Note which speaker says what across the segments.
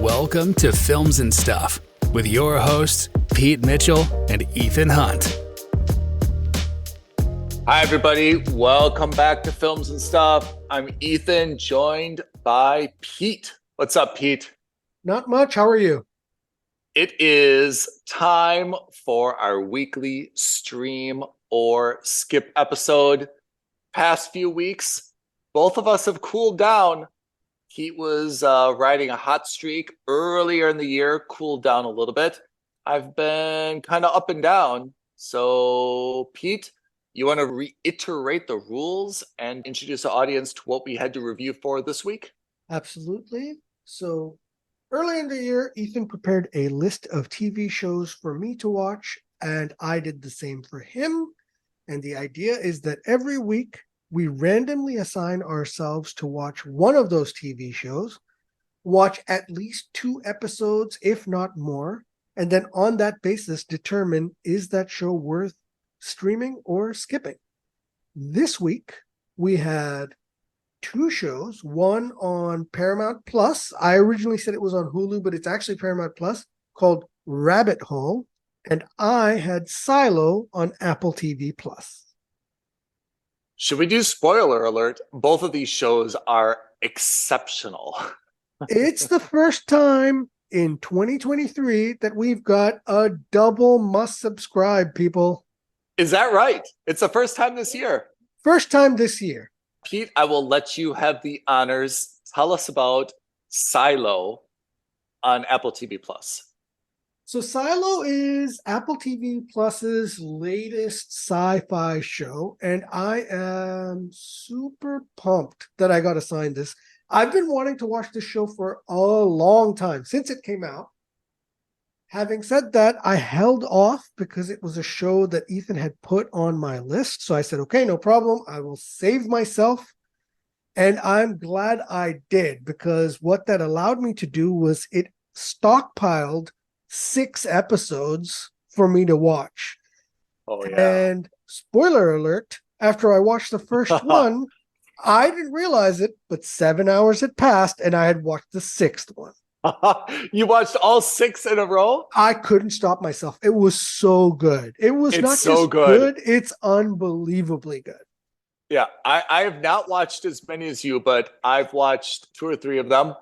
Speaker 1: Welcome to Films and Stuff with your hosts, Pete Mitchell and Ethan Hunt.
Speaker 2: Hi, everybody. Welcome back to Films and Stuff. I'm Ethan, joined by Pete. What's up, Pete?
Speaker 3: Not much. How are you?
Speaker 2: It is time for our weekly stream or skip episode. Past few weeks, both of us have cooled down. Pete was riding a hot streak earlier in the year, cooled down a little bit. I've been kind of up and down. So, Pete, you want to reiterate the rules and introduce the audience to what we had to review for this week?
Speaker 3: Absolutely. So, earlier in the year, Ethan prepared a list of TV shows for me to watch, and I did the same for him. And the idea is that every week, we randomly assign ourselves to watch one of those TV shows, watch at least 2 episodes, if not more, and then on that basis determine, is that show worth streaming or skipping? This week, we had 2 shows, one on Paramount Plus. I originally said it was on Hulu, but it's actually Paramount Plus, called Rabbit Hole, and I had Silo on Apple TV Plus.
Speaker 2: Should we do spoiler alert? Both of these shows are exceptional.
Speaker 3: It's the first time in 2023 that we've got a double must subscribe, people.
Speaker 2: Is that right? It's the first time this year.
Speaker 3: First time this year.
Speaker 2: Pete, I will let you have the honors. Tell us about Silo on Apple TV Plus.
Speaker 3: So Silo is Apple TV Plus's latest sci-fi show, and I am super pumped that I got assigned this. I've been wanting to watch this show for a long time, since it came out. Having said that, I held off because it was a show that Ethan had put on my list. So I said, okay, no problem. I will save myself. And I'm glad I did, because what that allowed me to do was it stockpiled 6 episodes for me to watch.
Speaker 2: Oh, yeah.
Speaker 3: And spoiler alert, after I watched the first one, I didn't realize it, but 7 hours had passed and I had watched the 6th one.
Speaker 2: You watched all 6 in a row?
Speaker 3: I couldn't stop myself. It was so good. It was not
Speaker 2: so
Speaker 3: just good, it's unbelievably good.
Speaker 2: Yeah, I have not watched as many as you, but I've watched 2 or 3 of them,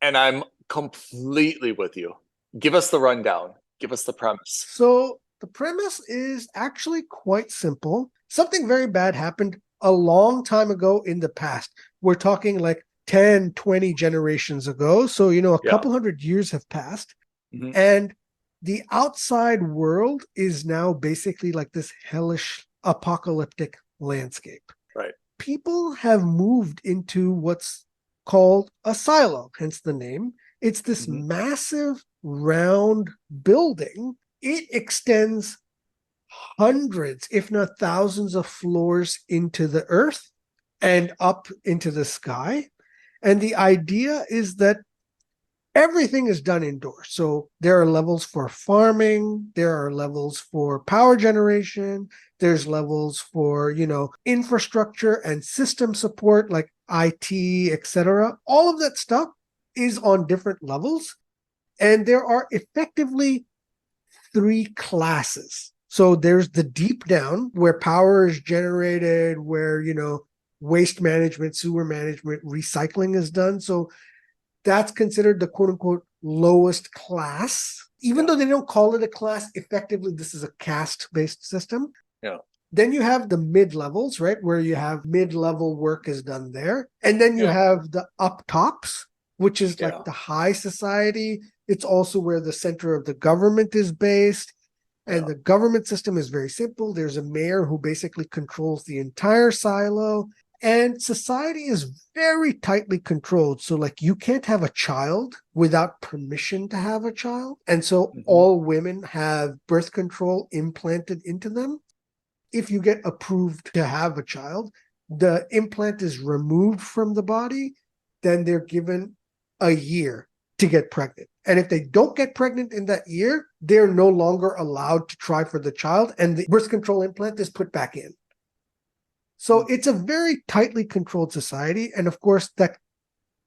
Speaker 2: and I'm completely with you. Give us the rundown. Give us the premise.
Speaker 3: So the premise is actually quite simple. Something very bad happened a long time ago in the past. We're talking like 10, 20 generations ago. So, a couple hundred years have passed. Mm-hmm. And the outside world is now basically like this hellish apocalyptic landscape.
Speaker 2: Right.
Speaker 3: People have moved into what's called a silo, hence the name. It's this massive round building. It extends hundreds, if not thousands of floors into the earth and up into the sky. And the idea is that everything is done indoors. So there are levels for farming, there are levels for power generation, there's levels for, infrastructure and system support like IT, etc. All of that stuff is on different levels. And there are effectively 3 classes. So there's the deep down where power is generated, where, waste management, sewer management, recycling is done. So that's considered the quote unquote lowest class. Even though they don't call it a class, effectively, this is a caste-based system.
Speaker 2: Yeah.
Speaker 3: Then you have the mid-levels, right? Where you have mid-level work is done there. And then you have the up tops, which is like the high society. It's also where the center of the government is based. And the government system is very simple. There's a mayor who basically controls the entire silo. And society is very tightly controlled. So like you can't have a child without permission to have a child. And so all women have birth control implanted into them. If you get approved to have a child, the implant is removed from the body, then they're given a year to get pregnant. And if they don't get pregnant in that year, they're no longer allowed to try for the child, and the birth control implant is put back in. So it's a very tightly controlled society. And of course, that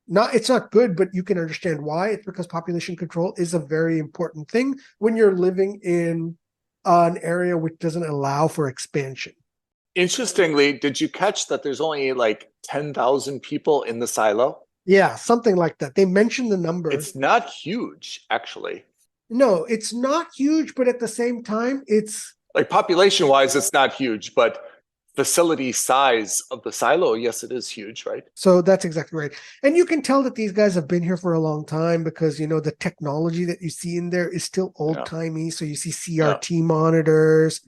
Speaker 3: It's not good, but you can understand why. It's because population control is a very important thing when you're living in an area which doesn't allow for expansion.
Speaker 2: Interestingly, did you catch that there's only like 10,000 people in the silo?
Speaker 3: Yeah, something like that. They mentioned the number.
Speaker 2: It's not huge, actually.
Speaker 3: No, it's not huge, but at the same time, it's
Speaker 2: Like population-wise, it's not huge, but facility size of the silo, yes, it is huge, right?
Speaker 3: so that's exactly right. And you can tell that these guys have been here for a long time because, the technology that you see in there is still old-timey. So you see CRT monitors,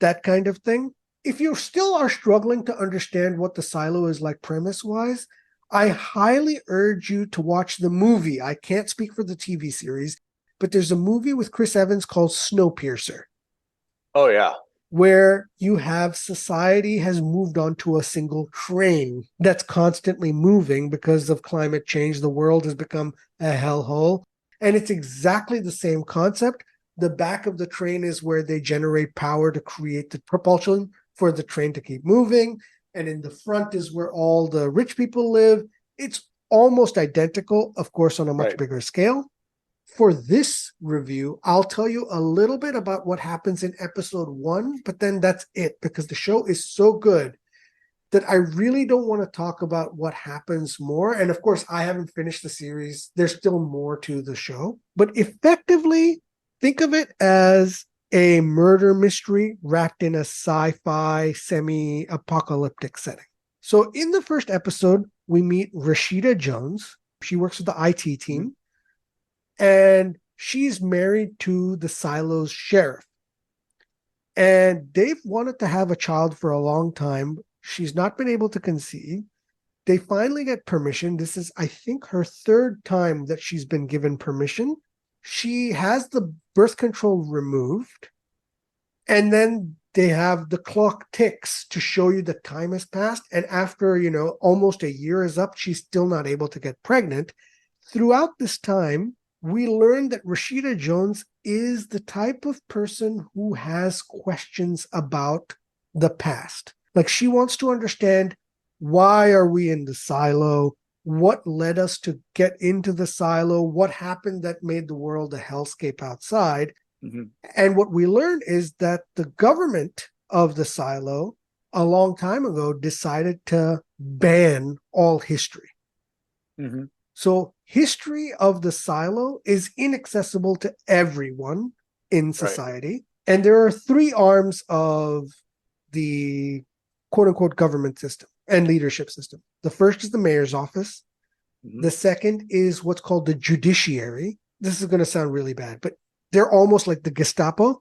Speaker 3: that kind of thing. If you still are struggling to understand what the silo is like premise-wise, I highly urge you to watch the movie. I can't speak for the TV series, but there's a movie with Chris Evans called Snowpiercer.
Speaker 2: Oh, yeah.
Speaker 3: Where you have society has moved on to a single train that's constantly moving because of climate change. The world has become a hellhole. And it's exactly the same concept. The back of the train is where they generate power to create the propulsion for the train to keep moving. And in the front is where all the rich people live. It's almost identical, of course, on a much bigger scale. For this review, I'll tell you a little bit about what happens in episode 1, but then that's it, because the show is so good that I really don't want to talk about what happens more. And of course, I haven't finished the series. There's still more to the show. But effectively, think of it as a murder mystery wrapped in a sci-fi, semi-apocalyptic setting. So in the first episode, we meet Rashida Jones. She works with the IT team. And she's married to the silo's sheriff. And they've wanted to have a child for a long time. She's not been able to conceive. They finally get permission. This is, I think, her third time that she's been given permission. She has the birth control removed. And then they have the clock ticks to show you that time has passed. And after, almost a year is up, she's still not able to get pregnant. Throughout this time, we learned that Rashida Jones is the type of person who has questions about the past. Like, she wants to understand, why are we in the silo? What led us to get into the silo? What happened that made the world a hellscape outside? And what we learned is that the government of the silo a long time ago decided to ban all history. So history of the silo is inaccessible to everyone in society. And there are 3 arms of the quote unquote government system and leadership system. The first is the mayor's office. The second is what's called the judiciary. This is going to sound really bad, but they're almost like the Gestapo.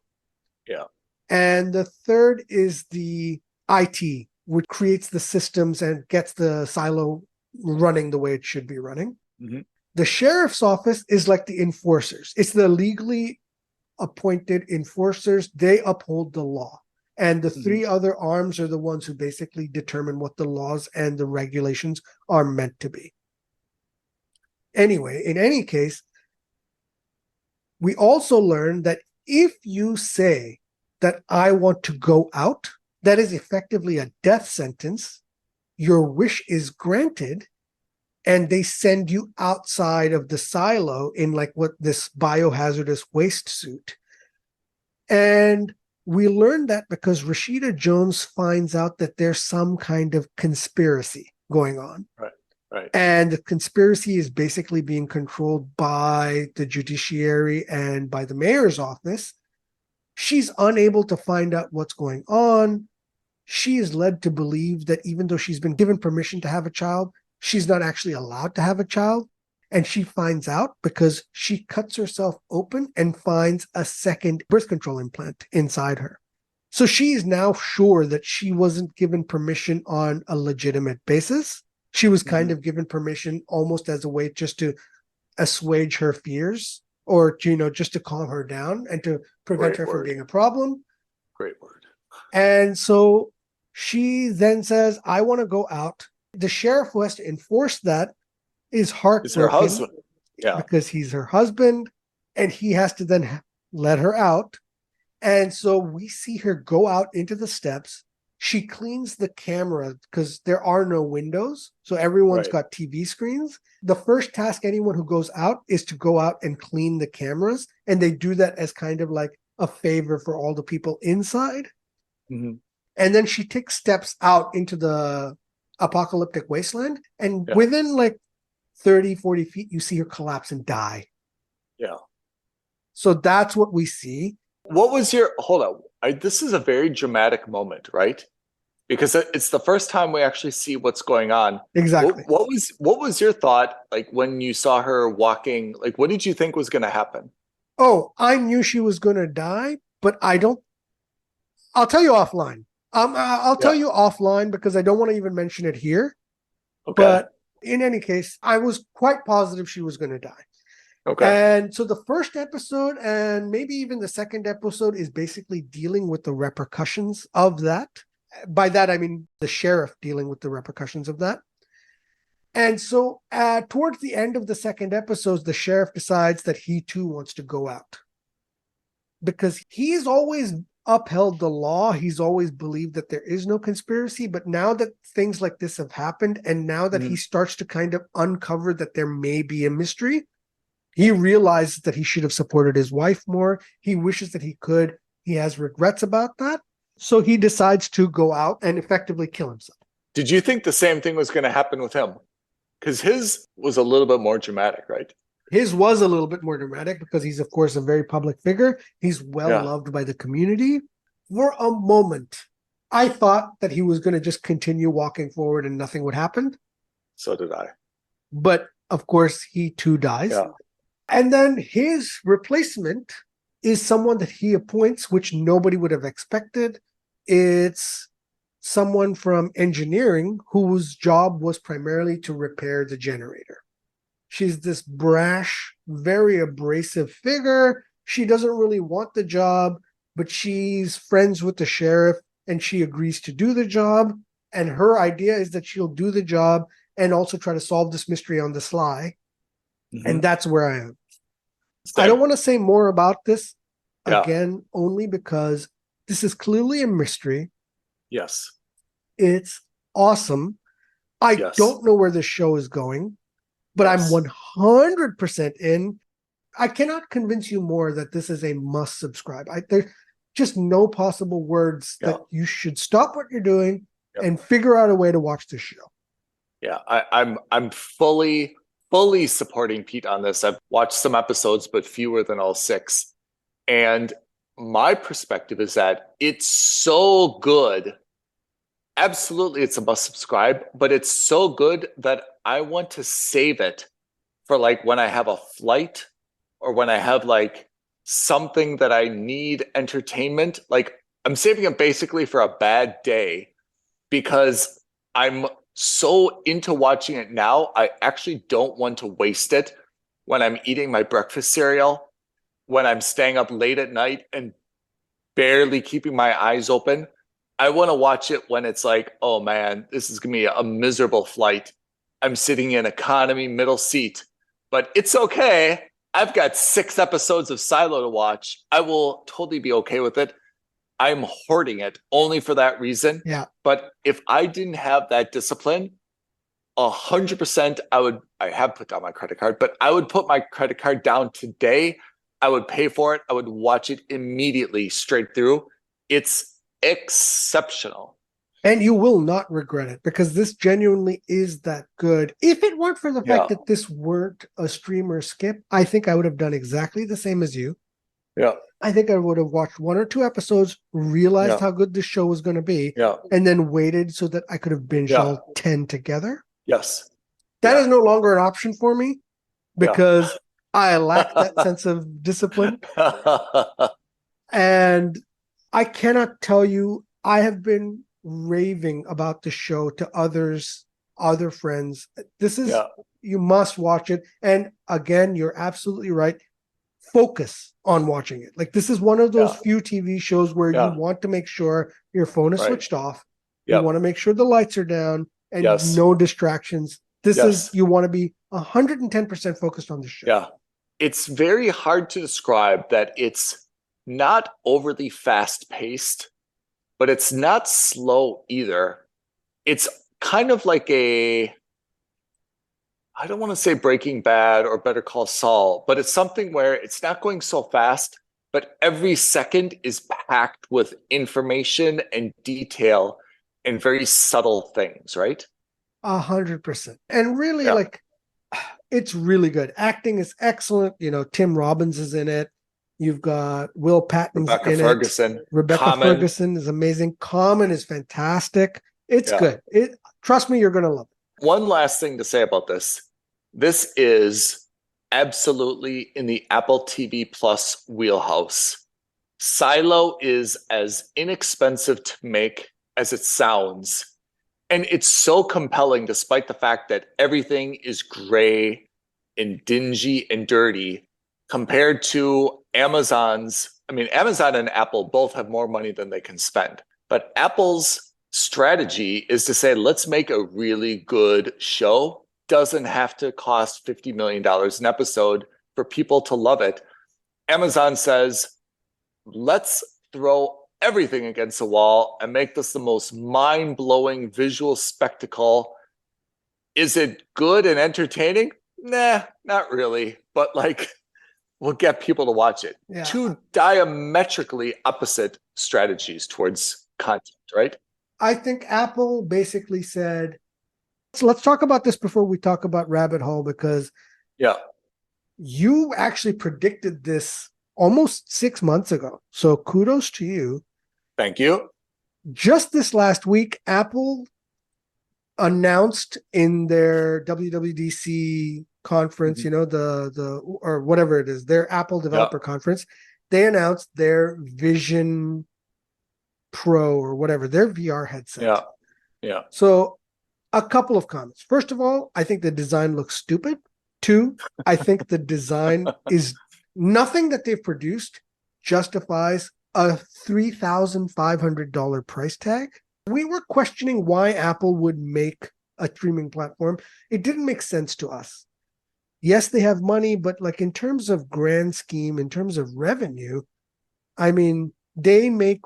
Speaker 2: Yeah.
Speaker 3: And the third is the IT, which creates the systems and gets the silo running the way it should be running. The sheriff's office is like the enforcers. It's the legally appointed enforcers. They uphold the law. And the 3 other arms are the ones who basically determine what the laws and the regulations are meant to be. Anyway, in any case, we also learned that if you say that I want to go out, that is effectively a death sentence. Your wish is granted. And they send you outside of the silo in like what this biohazardous waste suit. And we learned that because Rashida Jones finds out that there's some kind of conspiracy going on.
Speaker 2: Right.
Speaker 3: And the conspiracy is basically being controlled by the judiciary and by the mayor's office. She's unable to find out what's going on. She is led to believe that even though she's been given permission to have a child, she's not actually allowed to have a child. And she finds out because she cuts herself open and finds a second birth control implant inside her. So she is now sure that she wasn't given permission on a legitimate basis. She was kind of given permission almost as a way just to assuage her fears or, just to calm her down and to prevent her from being a problem.
Speaker 2: Great word.
Speaker 3: And so she then says, I want to go out. The sheriff who has to enforce that is heartbroken.
Speaker 2: It's her husband. Yeah.
Speaker 3: Because he's her husband and he has to then let her out. And so we see her go out into the steps. she cleans the camera because there are no windows. So everyone's got TV screens. The first task anyone who goes out is to go out and clean the cameras. And they do that as kind of like a favor for all the people inside.
Speaker 2: Mm-hmm.
Speaker 3: And then she takes steps out into the apocalyptic wasteland. And within like 30, 40 feet, you see her collapse and die.
Speaker 2: Yeah.
Speaker 3: So that's what we see.
Speaker 2: What was your, hold on. This is a very dramatic moment, right? Because it's the first time we actually see what's going on.
Speaker 3: Exactly.
Speaker 2: What was your thought like when you saw her walking? Like, what did you think was going to happen?
Speaker 3: Oh, I knew she was going to die, but I'll tell you offline. I'll tell you offline because I don't want to even mention it here.
Speaker 2: Okay.
Speaker 3: But in any case, I was quite positive she was going to die.
Speaker 2: Okay.
Speaker 3: And so the first episode and maybe even the second episode is basically dealing with the repercussions of that. By that, I mean the sheriff dealing with the repercussions of that. And so towards the end of the second episode, the sheriff decides that he too wants to go out. Because he's always upheld the law. He's always believed that there is no conspiracy. But now that things like this have happened, and now that he starts to kind of uncover that there may be a mystery, he realizes that he should have supported his wife more. He wishes that he could. He has regrets about that. So he decides to go out and effectively kill himself.
Speaker 2: Did you think the same thing was going to happen with him? Because his was a little bit more dramatic, right?
Speaker 3: His was a little bit more dramatic because he's, of course, a very public figure. He's well loved by the community. For a moment, I thought that he was going to just continue walking forward and nothing would happen.
Speaker 2: So did I.
Speaker 3: But, of course, he too dies.
Speaker 2: Yeah.
Speaker 3: And then his replacement is someone that he appoints, which nobody would have expected. It's someone from engineering whose job was primarily to repair the generator. She's this brash, very abrasive figure. She doesn't really want the job, but she's friends with the sheriff and she agrees to do the job. And her idea is that she'll do the job and also try to solve this mystery on the sly. Mm-hmm. And that's where I am. I don't want to say more about this again, only because this is clearly a mystery.
Speaker 2: Yes.
Speaker 3: It's awesome. I don't know where this show is going, but I'm 100% in. I cannot convince you more that this is a must subscribe. There's just no possible words that you should stop what you're doing and figure out a way to watch this show.
Speaker 2: Yeah, I'm fully supporting Pete on this. I've watched some episodes, but fewer than all 6. And my perspective is that it's so good. Absolutely, it's a must subscribe, but it's so good that I want to save it for like when I have a flight or when I have like something that I need entertainment. Like I'm saving it basically for a bad day because I'm so into watching it now. I actually don't want to waste it when I'm eating my breakfast cereal, when I'm staying up late at night and barely keeping my eyes open. I want to watch it when it's like, oh man, this is going to be a miserable flight. I'm sitting in economy middle seat, but it's okay. I've got 6 episodes of Silo to watch. I will totally be okay with it. I'm hoarding it only for that reason.
Speaker 3: Yeah.
Speaker 2: But if I didn't have that discipline, 100% I have put down my credit card, but I would put my credit card down today. I would pay for it. I would watch it immediately straight through. It's exceptional.
Speaker 3: And you will not regret it because this genuinely is that good. If it weren't for the fact that this weren't a stream or skip, I think I would have done exactly the same as you.
Speaker 2: Yeah.
Speaker 3: I think I would have watched 1 or 2 episodes, realized how good this show was going to be, and then waited so that I could have binged all 10 together.
Speaker 2: Yes.
Speaker 3: That is no longer an option for me because I lack that sense of discipline. And I cannot tell you, I have been raving about the show to other friends. This is, you must watch it. And again, you're absolutely right. Focus on watching it. Like this is one of those few TV shows where you want to make sure your phone is switched off. You want to make sure the lights are down and no distractions. This is, you want to be 110% focused on the show.
Speaker 2: Yeah. It's very hard to describe that it's not overly fast paced, but it's not slow either. It's kind of like I don't want to say Breaking Bad or Better Call Saul, but it's something where it's not going so fast, but every second is packed with information and detail and very subtle things, right?
Speaker 3: 100%. And really,
Speaker 2: Yeah.
Speaker 3: it's really good. Acting is excellent. Tim Robbins is in it. You've got Will Patton's
Speaker 2: Rebecca
Speaker 3: in
Speaker 2: Ferguson,
Speaker 3: it. Rebecca
Speaker 2: Common.
Speaker 3: Ferguson is amazing. Common is fantastic. It's
Speaker 2: Yeah.
Speaker 3: good. Trust me, you're going to love it.
Speaker 2: One last thing to say about this. This is absolutely in the Apple TV Plus wheelhouse. Silo is as inexpensive to make as it sounds. And it's so compelling despite the fact that everything is gray and dingy and dirty compared to Amazon's. I mean, Amazon and Apple both have more money than they can spend. But Apple's strategy is to say, let's make a really good show. Doesn't have to cost $50 million an episode for people to love it. Amazon says, let's throw everything against the wall and make this the most mind-blowing visual spectacle. Is it good and entertaining? Nah, not really. But we'll get people to watch it.
Speaker 3: Yeah.
Speaker 2: Two diametrically opposite strategies towards content, right?
Speaker 3: I think Apple basically said, so let's talk about this before we talk about Rabbit Hole, because you actually predicted this almost 6 months ago. So kudos to you.
Speaker 2: Thank you.
Speaker 3: Just this last week, Apple announced in their WWDC conference, the or whatever it is, their Apple Developer Conference, they announced their Vision Pro or whatever, their VR headset.
Speaker 2: Yeah.
Speaker 3: So a couple of comments. First of all, I think the design looks stupid. Two, I think the design is nothing that they've produced justifies a $3,500 price tag. We were questioning why Apple would make a streaming platform. It didn't make sense to us. Yes, they have money, but in terms of grand scheme, in terms of revenue, I mean, they make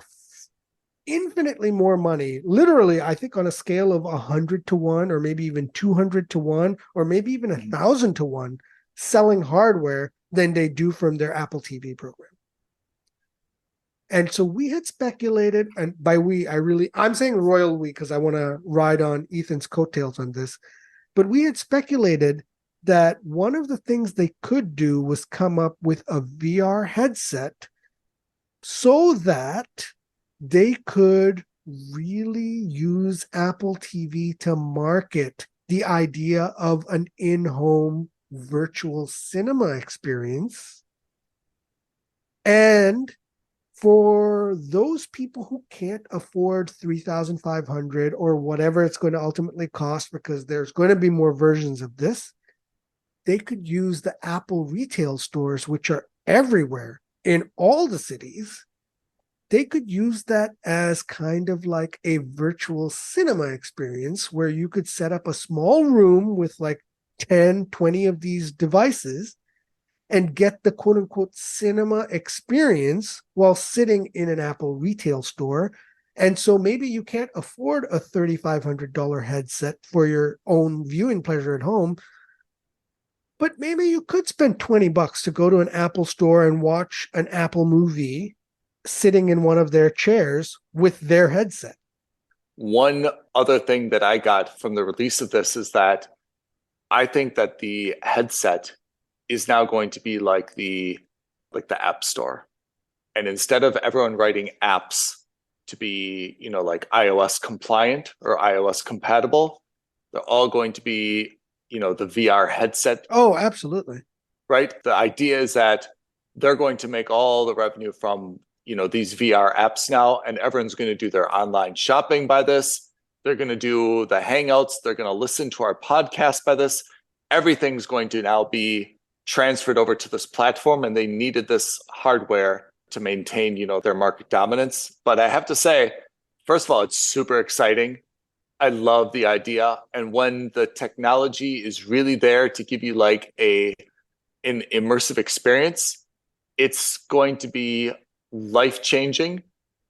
Speaker 3: infinitely more money, literally, I think on a scale of 100 to 1, or maybe even 200 to 1, or maybe even 1,000 to 1 selling hardware than they do from their Apple TV program. And so we had speculated, and by we, I'm saying royal we because I want to ride on Ethan's coattails on this, but we had speculated that one of the things they could do was come up with a VR headset so that they could really use Apple TV to market the idea of an in-home virtual cinema experience. And for those people who can't afford $3,500 or whatever it's going to ultimately cost, because there's going to be more versions of this, they could use the Apple retail stores, which are everywhere in all the cities. They could use that as kind of like a virtual cinema experience where you could set up a small room with 10, 20 of these devices and get the quote unquote cinema experience while sitting in an Apple retail store. And so maybe you can't afford a $3,500 headset for your own viewing pleasure at home, but maybe you could spend $20 to go to an Apple store and watch an Apple movie sitting in one of their chairs with their headset.
Speaker 2: One other thing that I got from the release of this is that I think that the headset is now going to be like the App Store. And instead of everyone writing apps to be, iOS compliant or iOS compatible, they're all going to be, the VR headset.
Speaker 3: Oh, absolutely.
Speaker 2: Right? The idea is that they're going to make all the revenue from these VR apps now, and everyone's going to do their online shopping by this. They're going to do the Hangouts. They're going to listen to our podcast by this. Everything's going to now be transferred over to this platform, and they needed this hardware to maintain, their market dominance. But I have to say, first of all, it's super exciting. I love the idea. And when the technology is really there to give you an immersive experience, it's going to be life-changing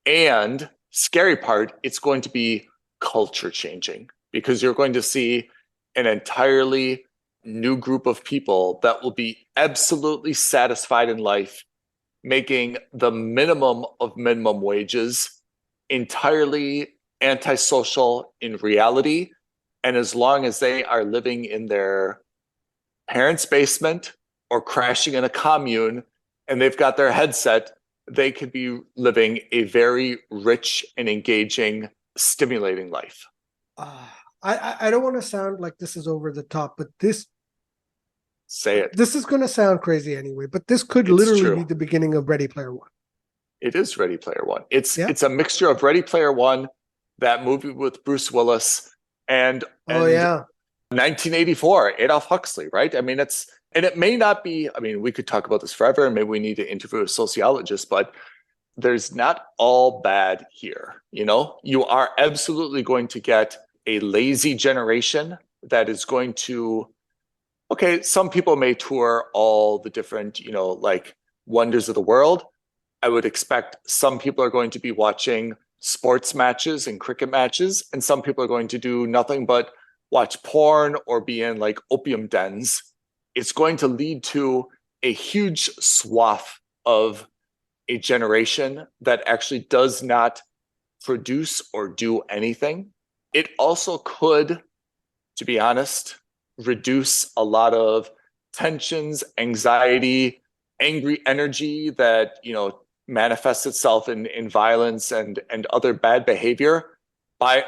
Speaker 2: and scary part, it's going to be culture changing because you're going to see an entirely new group of people that will be absolutely satisfied in life, making the minimum of minimum wages, entirely antisocial in reality. And as long as they are living in their parents' basement or crashing in a commune and they've got their headset, they could be living a very rich and engaging, stimulating life.
Speaker 3: I don't want to sound like this is over the top, but
Speaker 2: Say it.
Speaker 3: This is going to sound crazy anyway, but this could
Speaker 2: It's
Speaker 3: literally
Speaker 2: true.
Speaker 3: be the beginning of Ready Player One.
Speaker 2: It is Ready Player One. It's a mixture of Ready Player One, that movie with Bruce Willis, and 1984, Adolf Huxley, right? I mean, it may not be, I mean, we could talk about this forever, and maybe we need to interview a sociologist, but there's not all bad here. You know, you are absolutely going to get a lazy generation that is going to, okay, some people may tour all the different, like wonders of the world. I would expect some people are going to be watching sports matches and cricket matches, and some people are going to do nothing but watch porn or be in like opium dens. It's going to lead to a huge swath of a generation that actually does not produce or do anything. It also could, to be honest, reduce a lot of tensions, anxiety, angry energy that, manifests itself in violence and other bad behavior by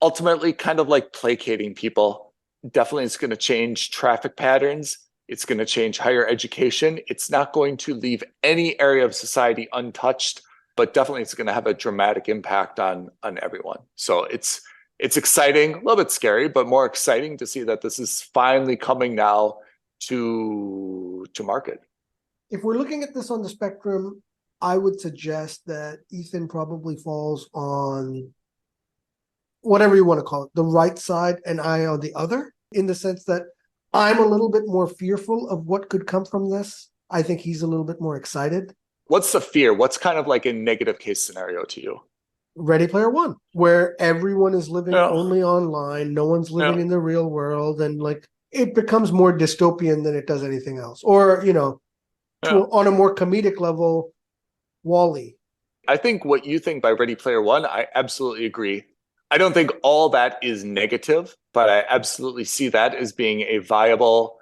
Speaker 2: ultimately kind of like placating people. Definitely it's going to change traffic patterns. It's going to change higher education. It's not going to leave any area of society untouched, but definitely it's going to have a dramatic impact on everyone. So it's exciting, a little bit scary, but more exciting to see that this is finally coming now to market.
Speaker 3: If we're looking at this on the spectrum, I would suggest that Ethan probably falls on whatever you want to call it, the right side, and I on the other, in the sense that I'm a little bit more fearful of what could come from this. I think he's a little bit more excited.
Speaker 2: What's the fear? What's kind of like a negative case scenario to you?
Speaker 3: Ready Player One, where everyone is living only online, no one's living in the real world, and like it becomes more dystopian than it does anything else. Or, on a more comedic level, Wall-E.
Speaker 2: I think what you think by Ready Player One, I absolutely agree. I don't think all that is negative, but I absolutely see that as being a viable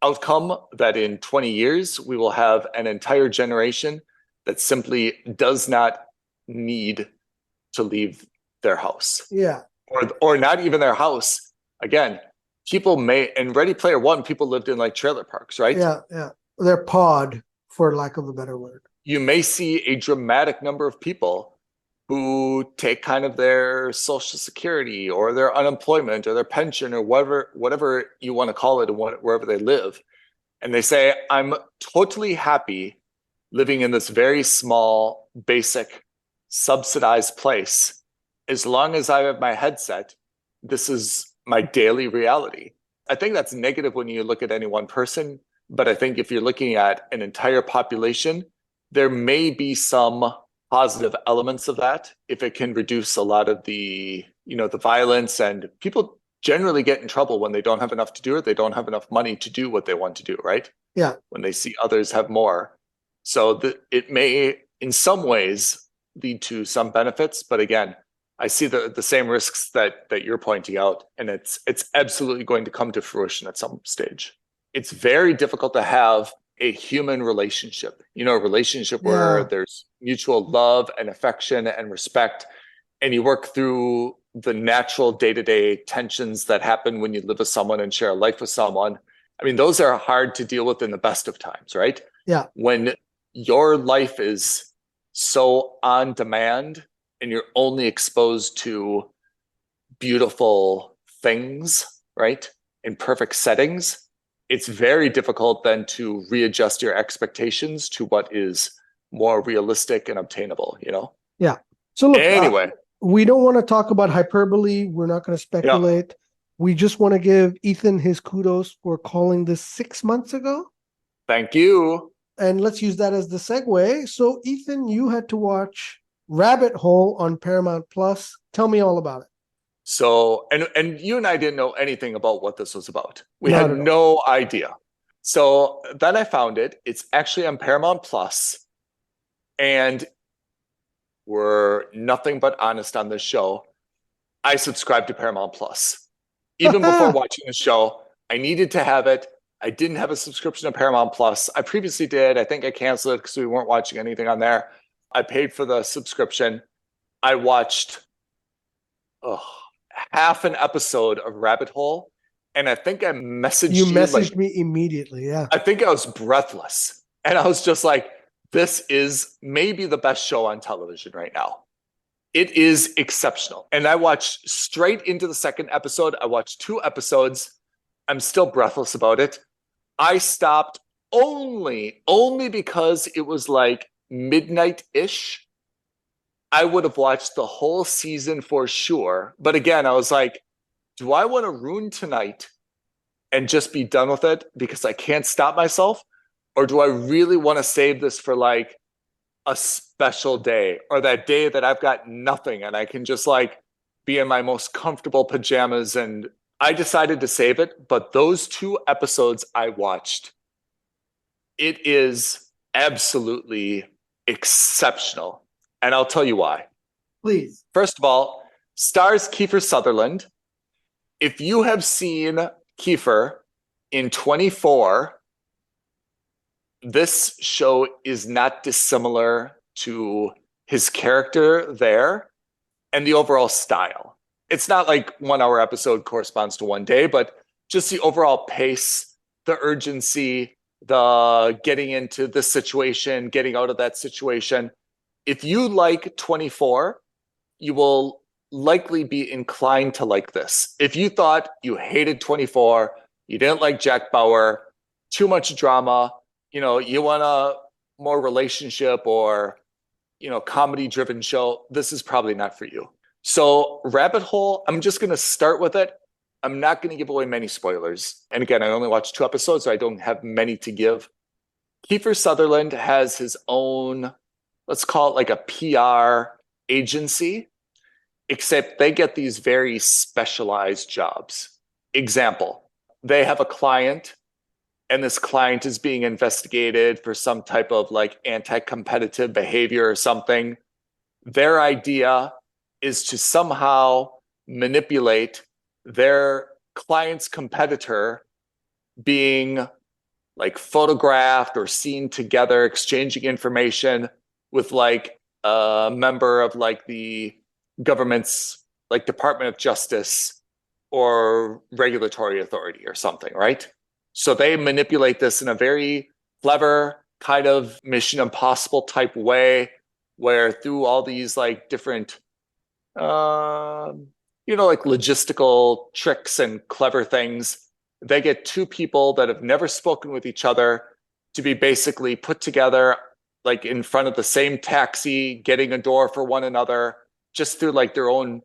Speaker 2: outcome, that in 20 years, we will have an entire generation that simply does not need to leave their house.
Speaker 3: Yeah.
Speaker 2: Or not even their house. Again, people may, in Ready Player One, people lived in like trailer parks, right?
Speaker 3: Yeah. They're pod, for lack of a better word.
Speaker 2: You may see a dramatic number of people who take kind of their Social Security or their unemployment or their pension or whatever you want to call it, wherever they live. And they say, I'm totally happy living in this very small, basic, subsidized place. As long as I have my headset, this is my daily reality. I think that's negative when you look at any one person. But I think if you're looking at an entire population, there may be some positive elements of that if it can reduce a lot of the violence, and people generally get in trouble when they don't have enough to do it. They don't have enough money to do what they want to do, right?
Speaker 3: Yeah.
Speaker 2: When they see others have more. So it may in some ways lead to some benefits, but again, I see the same risks that you're pointing out, and it's absolutely going to come to fruition at some stage. It's very difficult to have a human relationship, a relationship where there's mutual love and affection and respect, and you work through the natural day-to-day tensions that happen when you live with someone and share a life with someone. I mean, those are hard to deal with in the best of times, right?
Speaker 3: Yeah.
Speaker 2: When your life is so on demand and you're only exposed to beautiful things, right? In perfect settings, it's very difficult then to readjust your expectations to what is more realistic and obtainable,
Speaker 3: Yeah. So look,
Speaker 2: anyway,
Speaker 3: we don't want to talk about hyperbole. We're not going to speculate. Yeah. We just want to give Ethan his kudos for calling this 6 months ago.
Speaker 2: Thank you.
Speaker 3: And let's use that as the segue. So Ethan, you had to watch Rabbit Hole on Paramount Plus. Tell me all about it.
Speaker 2: So, and you and I didn't know anything about what this was about. We
Speaker 3: Not
Speaker 2: had
Speaker 3: at all.
Speaker 2: no idea. So then I found it. It's actually on Paramount Plus, and we're nothing but honest on this show. I subscribed to Paramount Plus. Even before watching the show, I needed to have it. I didn't have a subscription to Paramount Plus. I previously did. I think I canceled it because we weren't watching anything on there. I paid for the subscription. I watched half an episode of Rabbit Hole, and I think I messaged you.
Speaker 3: You messaged me immediately, yeah.
Speaker 2: I think I was breathless. And I was just like, this is maybe the best show on television right now. It is exceptional. And I watched straight into the second episode. I watched 2 episodes. I'm still breathless about it. I stopped only because it was like midnight-ish. I would have watched the whole season for sure. But again, I was like, do I want to ruin tonight and just be done with it because I can't stop myself? Or do I really want to save this for like a special day, or that day that I've got nothing and I can just like be in my most comfortable pajamas? And I decided to save it. But those 2 episodes I watched, it is absolutely exceptional. And I'll tell you why.
Speaker 3: Please.
Speaker 2: First of all, stars Kiefer Sutherland. If you have seen Kiefer in 24, this show is not dissimilar to his character there and the overall style. It's not like 1 hour episode corresponds to 1 day, but just the overall pace, the urgency, the getting into this situation, getting out of that situation. If you like 24, you will likely be inclined to like this. If you thought you hated 24, you didn't like Jack Bauer, too much drama, you want a more relationship or, comedy driven show, this is probably not for you. So Rabbit Hole, I'm just going to start with it. I'm not going to give away many spoilers. And again, I only watched 2 episodes, so I don't have many to give. Kiefer Sutherland has his own, let's call it like a PR agency, except they get these very specialized jobs. Example, they have a client, and this client is being investigated for some type of like anti-competitive behavior or something. Their idea is to somehow manipulate their client's competitor being like photographed or seen together, exchanging information with like a member of like the government's like Department of Justice or regulatory authority or something, right? So they manipulate this in a very clever kind of Mission Impossible type way, where through all these like different, like logistical tricks and clever things, they get 2 people that have never spoken with each other to be basically put together like in front of the same taxi, getting a door for one another, just through like their own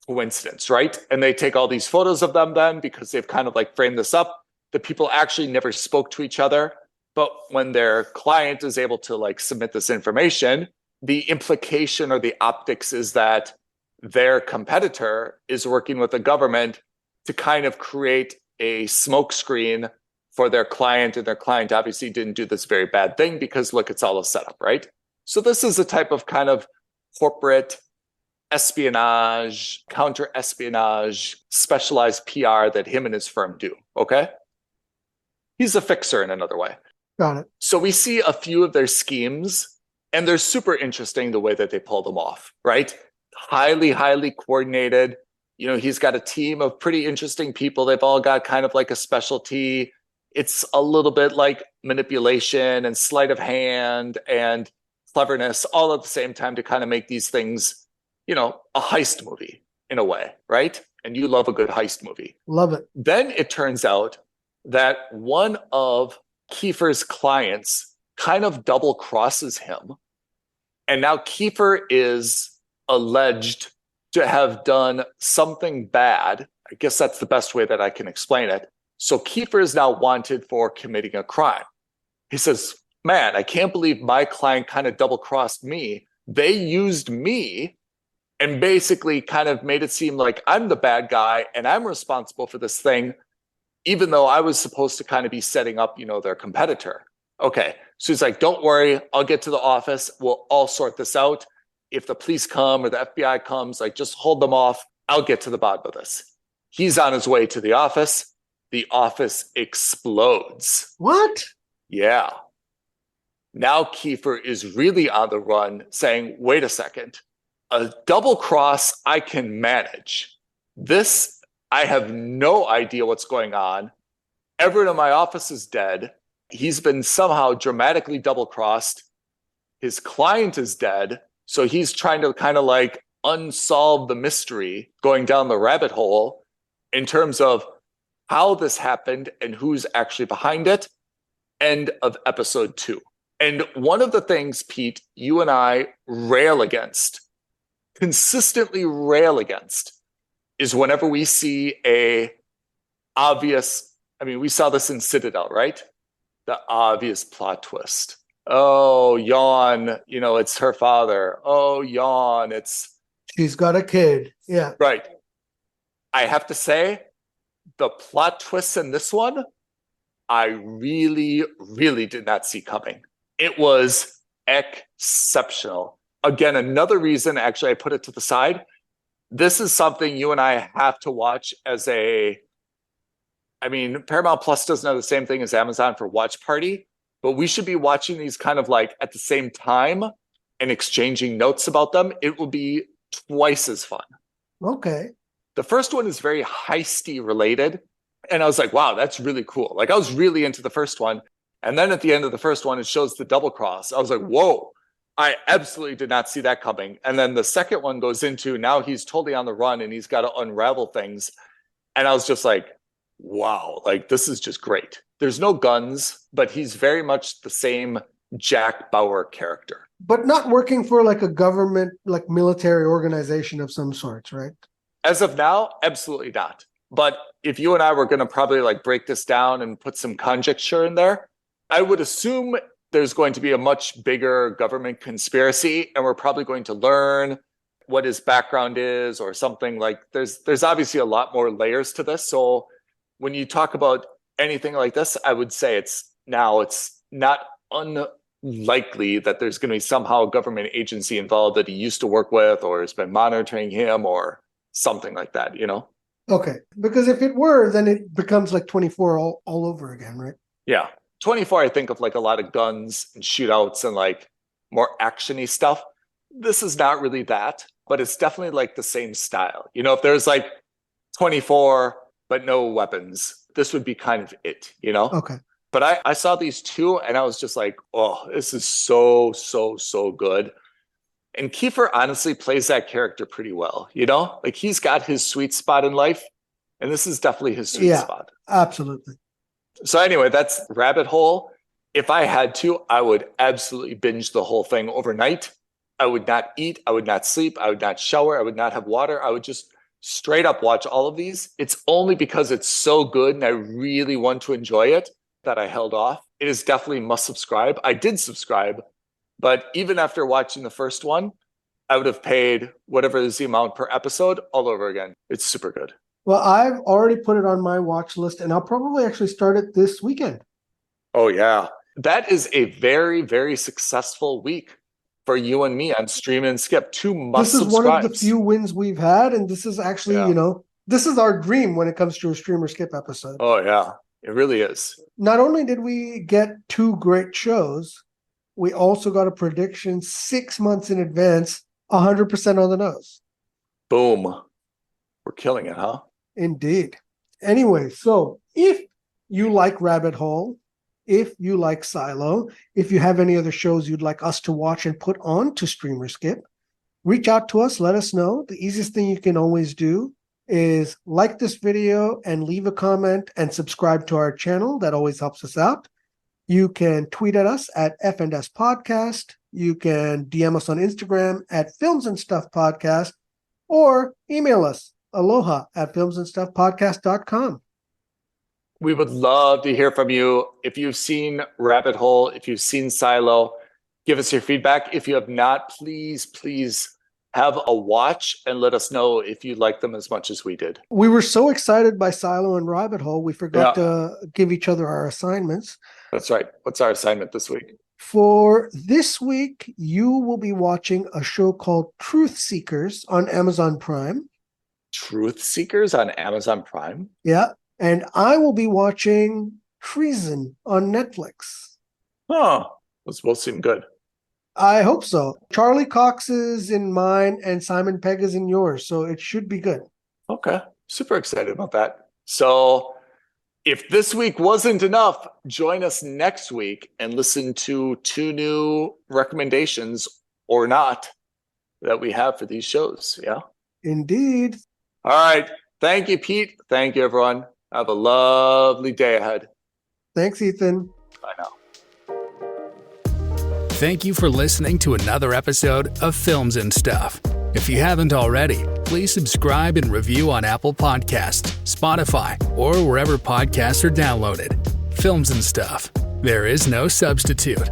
Speaker 2: coincidence, right? And they take all these photos of them then because they've kind of like framed this up. The people actually never spoke to each other. But when their client is able to like submit this information, the implication or the optics is that their competitor is working with the government to kind of create a smokescreen for their client. And their client obviously didn't do this very bad thing because look, it's all a setup, right? So this is a type of kind of corporate espionage, counter-espionage, specialized PR that him and his firm do, okay? He's a fixer in another way.
Speaker 3: Got it.
Speaker 2: So we see a few of their schemes, and they're super interesting the way that they pull them off, right? Highly, highly coordinated. He's got a team of pretty interesting people. They've all got kind of like a specialty. It's a little bit like manipulation and sleight of hand and cleverness all at the same time to kind of make these things, a heist movie in a way, right? And you love a good heist movie.
Speaker 3: Love it.
Speaker 2: Then it turns out that one of Kiefer's clients kind of double crosses him. And now Kiefer is alleged to have done something bad. I guess that's the best way that I can explain it. So Kiefer is now wanted for committing a crime. He says, man, I can't believe my client kind of double crossed me. They used me and basically kind of made it seem like I'm the bad guy and I'm responsible for this thing, even though I was supposed to kind of be setting up, their competitor. Okay. So he's like, don't worry, I'll get to the office. We'll all sort this out. If the police come or the FBI comes, like just hold them off. I'll get to the bottom of this. He's on his way to the office. The office explodes.
Speaker 3: What?
Speaker 2: Yeah. Now Kiefer is really on the run saying, wait a second, a double cross I can manage. This, I have no idea what's going on. Everyone in my office is dead. He's been somehow dramatically double crossed. His client is dead. So he's trying to kind of like unsolve the mystery, going down the rabbit hole in terms of how this happened and who's actually behind it. End of episode 2. And one of the things, Pete, you and I rail against, consistently rail against, is whenever we see a obvious, we saw this in Citadel, right? The obvious plot twist. Oh, yawn, it's her father. Oh, yawn,
Speaker 3: she's got a kid. Yeah.
Speaker 2: Right. I have to say, the plot twists in this one, I really, really did not see coming. It was exceptional. Again, another reason, actually, I put it to the side. This is something you and I have to watch as Paramount Plus doesn't have the same thing as Amazon for Watch Party, but we should be watching these kind of like at the same time and exchanging notes about them. It will be twice as fun.
Speaker 3: Okay.
Speaker 2: The first one is very heisty related. And I was like, wow, that's really cool. Like I was really into the first one. And then at the end of the first one, it shows the double cross. I was like, whoa, I absolutely did not see that coming. And then the second one goes into now he's totally on the run and he's got to unravel things. And I was just like, wow, like this is just great. There's no guns, but he's very much the same Jack Bauer character.
Speaker 3: But not working for like a government, like military organization of some sorts, right?
Speaker 2: As of now, absolutely not. But if you and I were going to probably like break this down and put some conjecture in there, I would assume there's going to be a much bigger government conspiracy, and we're probably going to learn what his background is or something. Like there's obviously a lot more layers to this. So when you talk about anything like this, I would say it's not unlikely that there's going to be somehow a government agency involved that he used to work with or has been monitoring him or something like that,
Speaker 3: Okay. Because if it were, then it becomes like 24 all over again, right?
Speaker 2: Yeah. 24, I think of like a lot of guns and shootouts and like more action-y stuff. This is not really that, but it's definitely like the same style. If there's like 24, but no weapons, this would be kind of it,
Speaker 3: Okay.
Speaker 2: But I saw these two and I was just like, oh, this is so, so, so good. And Kiefer honestly plays that character pretty well, like he's got his sweet spot in life. And this is definitely his sweet spot.
Speaker 3: Absolutely.
Speaker 2: So anyway, that's Rabbit Hole. If I had to, I would absolutely binge the whole thing overnight. I would not eat. I would not sleep. I would not shower. I would not have water. I would just straight up watch all of these. It's only because it's so good and I really want to enjoy it that I held off. It is definitely must subscribe. I did subscribe, but even after watching the first one, I would have paid whatever is the amount per episode all over again. It's super good.
Speaker 3: Well, I've already put it on my watch list, and I'll probably actually start it this weekend.
Speaker 2: Oh, yeah. That is a very, very successful week for you and me on Stream and Skip. 2 must
Speaker 3: This is
Speaker 2: subscribes.
Speaker 3: one of the few wins we've had, and this is actually, this is our dream when it comes to a Stream or Skip episode.
Speaker 2: Oh, yeah. It really is.
Speaker 3: Not only did we get 2 great shows, we also got a prediction 6 months in advance, 100% on the nose.
Speaker 2: Boom. We're killing it, huh?
Speaker 3: Indeed. Anyway, so if you like Rabbit Hole, if you like Silo, if you have any other shows you'd like us to watch and put on to Stream or Skip, reach out to us, let us know. The easiest thing you can always do is like this video and leave a comment and subscribe to our channel. That always helps us out. You can tweet at us at F&S Podcast. You can DM us on Instagram at Films and Stuff Podcast, or email us aloha@filmsandstuffpodcast.com.
Speaker 2: We would love to hear from you. If you've seen Rabbit Hole, if you've seen Silo, Give us your feedback. If you have not, please have a watch and let us know if you like them as much as we did.
Speaker 3: We were so excited by Silo and Rabbit Hole, we forgot to give each other our assignments.
Speaker 2: That's right. What's our assignment this week?
Speaker 3: For this week, you will be watching a show called Truth Seekers on Amazon Prime.
Speaker 2: Truth Seekers on Amazon Prime?
Speaker 3: Yeah. And I will be watching Treason on Netflix.
Speaker 2: Oh, those both seem good.
Speaker 3: I hope so. Charlie Cox is in mine and Simon Pegg is in yours, so it should be good.
Speaker 2: Okay. Super excited about that. So if this week wasn't enough, join us next week and listen to 2 new recommendations or not that we have for these shows. Yeah.
Speaker 3: Indeed.
Speaker 2: All right. Thank you, Pete. Thank you, everyone. Have a lovely day ahead.
Speaker 3: Thanks, Ethan.
Speaker 2: Bye now.
Speaker 1: Thank you for listening to another episode of Films and Stuff. If you haven't already, please subscribe and review on Apple Podcasts, Spotify, or wherever podcasts are downloaded. Films and Stuff. There is no substitute.